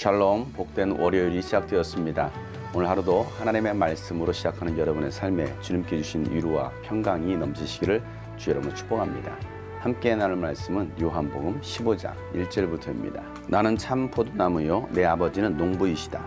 샬롬, 복된 월요일이 시작되었습니다. 오늘 하루도 하나님의 말씀으로 시작하는 여러분의 삶에 주님께 주신 위로와 평강이 넘치시기를 주 여러분을 축복합니다. 함께 나눌 말씀은 요한복음 15장 1절부터입니다. 나는 참 포도나무요 내 아버지는 농부이시다.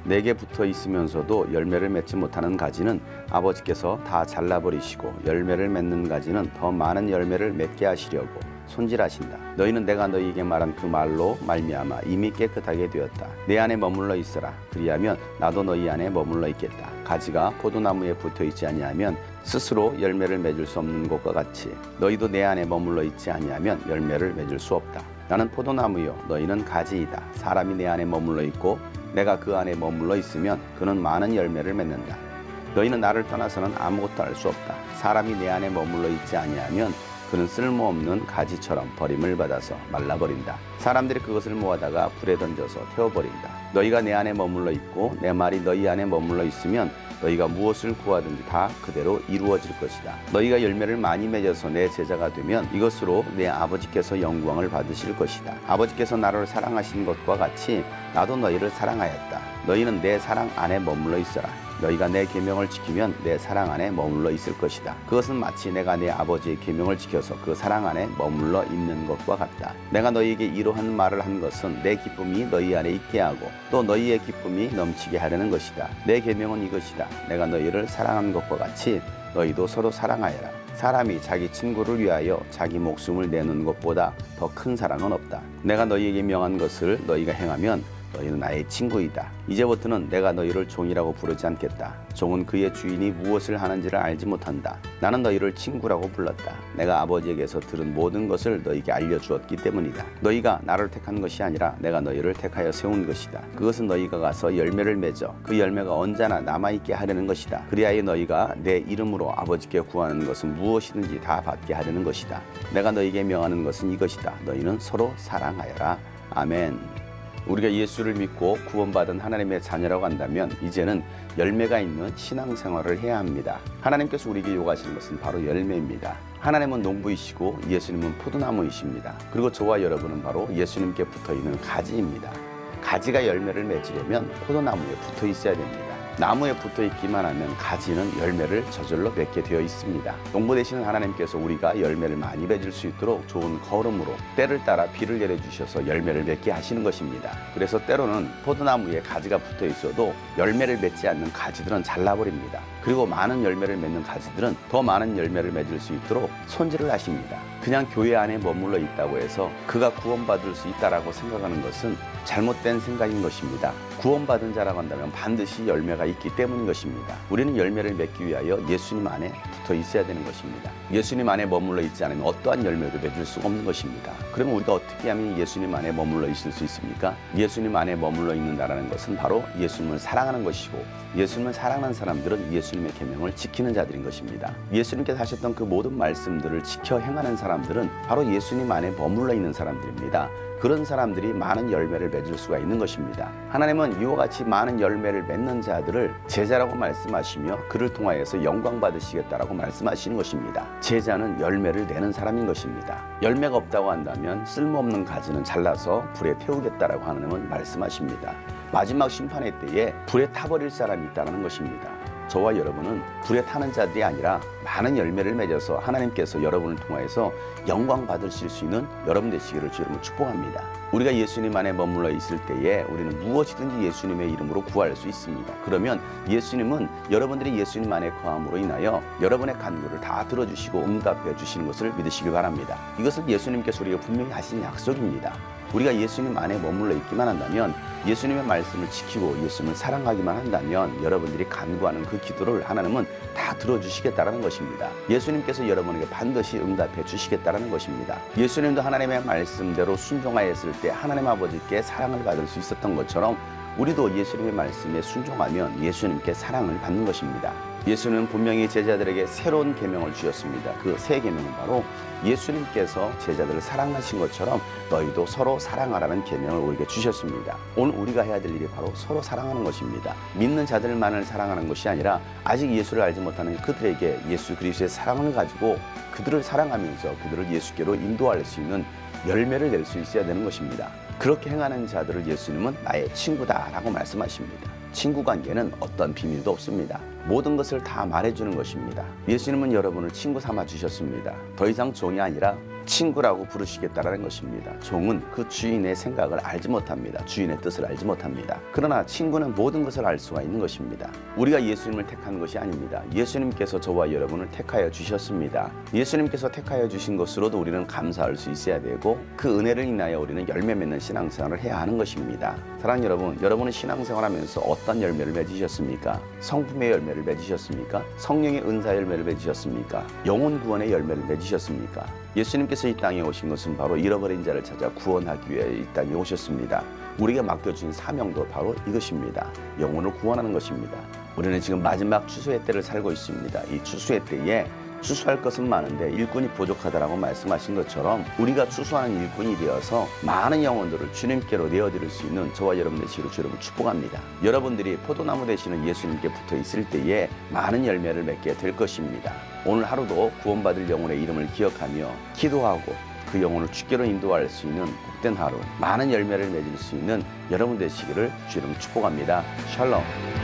내게 붙어 있으면서도 열매를 맺지 못하는 가지는 아버지께서 다 잘라버리시고 열매를 맺는 가지는 더 많은 열매를 맺게 하시려고 손질하신다. 너희는 내가 너희에게 말한 그 말로 말미암아 이미 깨끗하게 되었다. 내 안에 머물러 있어라. 그리하면 나도 너희 안에 머물러 있겠다. 가지가 포도나무에 붙어 있지 아니하면 스스로 열매를 맺을 수 없는 것과 같이 너희도 내 안에 머물러 있지 아니하면 열매를 맺을 수 없다. 나는 포도나무요 너희는 가지이다. 사람이 내 안에 머물러 있고 내가 그 안에 머물러 있으면 그는 많은 열매를 맺는다. 너희는 나를 떠나서는 아무것도 할 수 없다. 사람이 내 안에 머물러 있지 아니하면 그는 쓸모없는 가지처럼 버림을 받아서 말라버린다. 사람들이 그것을 모아다가 불에 던져서 태워버린다. 너희가 내 안에 머물러 있고 내 말이 너희 안에 머물러 있으면 너희가 무엇을 구하든지 다 그대로 이루어질 것이다. 너희가 열매를 많이 맺어서 내 제자가 되면 이것으로 내 아버지께서 영광을 받으실 것이다. 아버지께서 나를 사랑하신 것과 같이 나도 너희를 사랑하였다. 너희는 내 사랑 안에 머물러 있어라. 너희가 내 계명을 지키면 내 사랑 안에 머물러 있을 것이다. 그것은 마치 내가 내 아버지의 계명을 지켜서 그 사랑 안에 머물러 있는 것과 같다. 내가 너희에게 이러한 말을 한 것은 내 기쁨이 너희 안에 있게 하고 또 너희의 기쁨이 넘치게 하려는 것이다. 내 계명은 이것이다. 내가 너희를 사랑한 것과 같이 너희도 서로 사랑하여라. 사람이 자기 친구를 위하여 자기 목숨을 내는 것보다 더 큰 사랑은 없다. 내가 너희에게 명한 것을 너희가 행하면 너희는 나의 친구이다. 이제부터는 내가 너희를 종이라고 부르지 않겠다. 종은 그의 주인이 무엇을 하는지를 알지 못한다. 나는 너희를 친구라고 불렀다. 내가 아버지에게서 들은 모든 것을 너희에게 알려주었기 때문이다. 너희가 나를 택한 것이 아니라 내가 너희를 택하여 세운 것이다. 그것은 너희가 가서 열매를 맺어 그 열매가 언제나 남아있게 하려는 것이다. 그리하여 너희가 내 이름으로 아버지께 구하는 것은 무엇이든지 다 받게 하려는 것이다. 내가 너희에게 명하는 것은 이것이다. 너희는 서로 사랑하여라. 아멘. 우리가 예수를 믿고 구원받은 하나님의 자녀라고 한다면 이제는 열매가 있는 신앙생활을 해야 합니다. 하나님께서 우리에게 요구하시는 것은 바로 열매입니다. 하나님은 농부이시고 예수님은 포도나무이십니다. 그리고 저와 여러분은 바로 예수님께 붙어있는 가지입니다. 가지가 열매를 맺으려면 포도나무에 붙어 있어야 됩니다. 나무에 붙어 있기만 하면 가지는 열매를 저절로 맺게 되어 있습니다. 농부 되시는 하나님께서 우리가 열매를 많이 맺을 수 있도록 좋은 거름으로 때를 따라 비를 내려주셔서 열매를 맺게 하시는 것입니다. 그래서 때로는 포도나무에 가지가 붙어 있어도 열매를 맺지 않는 가지들은 잘라버립니다. 그리고 많은 열매를 맺는 가지들은 더 많은 열매를 맺을 수 있도록 손질을 하십니다. 그냥 교회 안에 머물러 있다고 해서 그가 구원받을 수 있다라고 생각하는 것은 잘못된 생각인 것입니다. 구원받은 자라고 한다면 반드시 열매가 있기 때문인 것입니다. 우리는 열매를 맺기 위하여 예수님 안에 붙어 있어야 되는 것입니다. 예수님 안에 머물러 있지 않으면 어떠한 열매도 맺을 수가 없는 것입니다. 그러면 우리가 어떻게 하면 예수님 안에 머물러 있을 수 있습니까? 예수님 안에 머물러 있는다라는 것은 바로 예수님을 사랑하는 것이고 예수님을 사랑하는 사람들은 예수님의 계명을 지키는 자들인 것입니다. 예수님께서 하셨던 그 모든 말씀들을 지켜 행하는 사람들은 바로 예수님 안에 머물러 있는 사람들입니다. 그런 사람들이 많은 열매를 맺을 수가 있는 것입니다. 하나님은 이와 같이 많은 열매를 맺는 자들을 제자라고 말씀하시며 그를 통하여서 영광 받으시겠다라고 말씀하시는 것입니다. 제자는 열매를 내는 사람인 것입니다. 열매가 없다고 한다면 쓸모없는 가지는 잘라서 불에 태우겠다라고 하나님은 말씀하십니다. 마지막 심판의 때에 불에 타버릴 사람이 있다는 것입니다. 저와 여러분은 불에 타는 자들이 아니라 많은 열매를 맺어서 하나님께서 여러분을 통하여서 영광 받으실 수 있는 여러분 되시기를 주 여러분 축복합니다. 우리가 예수님 안에 머물러 있을 때에 우리는 무엇이든지 예수님의 이름으로 구할 수 있습니다. 그러면 예수님은 여러분들이 예수님 안에 거함으로 인하여 여러분의 간구를 다 들어주시고 응답해 주시는 것을 믿으시기 바랍니다. 이것은 예수님께서 우리가 분명히 하신 약속입니다. 우리가 예수님 안에 머물러 있기만 한다면 예수님의 말씀을 지키고 예수님을 사랑하기만 한다면 여러분들이 간구하는 그 기도를 하나님은 다 들어주시겠다는 것입니다. 예수님께서 여러분에게 반드시 응답해 주시겠다는 것입니다. 예수님도 하나님의 말씀대로 순종하였을 때 하나님 아버지께 사랑을 받을 수 있었던 것처럼 우리도 예수님의 말씀에 순종하면 예수님께 사랑을 받는 것입니다. 예수는 분명히 제자들에게 새로운 계명을 주셨습니다. 그 새 계명은 바로 예수님께서 제자들을 사랑하신 것처럼 너희도 서로 사랑하라는 계명을 우리에게 주셨습니다. 오늘 우리가 해야 될 일이 바로 서로 사랑하는 것입니다. 믿는 자들만을 사랑하는 것이 아니라 아직 예수를 알지 못하는 그들에게 예수 그리스도의 사랑을 가지고 그들을 사랑하면서 그들을 예수께로 인도할 수 있는 열매를 낼 수 있어야 되는 것입니다. 그렇게 행하는 자들을 예수님은 나의 친구다라고 말씀하십니다. 친구 관계는 어떤 비밀도 없습니다. 모든 것을 다 말해주는 것입니다. 예수님은 여러분을 친구 삼아 주셨습니다. 더 이상 종이 아니라 친구라고 부르시겠다라는 것입니다. 종은 그 주인의 생각을 알지 못합니다. 주인의 뜻을 알지 못합니다. 그러나 친구는 모든 것을 알 수가 있는 것입니다. 우리가 예수님을 택한 것이 아닙니다. 예수님께서 저와 여러분을 택하여 주셨습니다. 예수님께서 택하여 주신 것으로도 우리는 감사할 수 있어야 되고 그 은혜를 인하여 우리는 열매 맺는 신앙생활을 해야 하는 것입니다. 사랑하는 여러분, 여러분은 신앙생활하면서 어떤 열매를 맺으셨습니까? 성품의 열매를 맺으셨습니까? 성령의 은사 열매를 맺으셨습니까? 영혼 구원의 열매를 맺으셨습니까? 예수님께서 이 땅에 오신 것은 바로 잃어버린 자를 찾아 구원하기 위해 이 땅에 오셨습니다. 우리에게 맡겨주신 사명도 바로 이것입니다. 영혼을 구원하는 것입니다. 우리는 지금 마지막 추수의 때를 살고 있습니다. 이 추수의 때에 추수할 것은 많은데 일꾼이 부족하다라고 말씀하신 것처럼 우리가 추수하는 일꾼이 되어서 많은 영혼들을 주님께로 내어드릴 수 있는 저와 여러분 되시기를 주 여러분 축복합니다. 여러분들이 포도나무 되시는 예수님께 붙어 있을 때에 많은 열매를 맺게 될 것입니다. 오늘 하루도 구원받을 영혼의 이름을 기억하며 기도하고 그 영혼을 주께로 인도할 수 있는 복된 하루, 많은 열매를 맺을 수 있는 여러분 되시기를 주 여러분 축복합니다. 샬롬.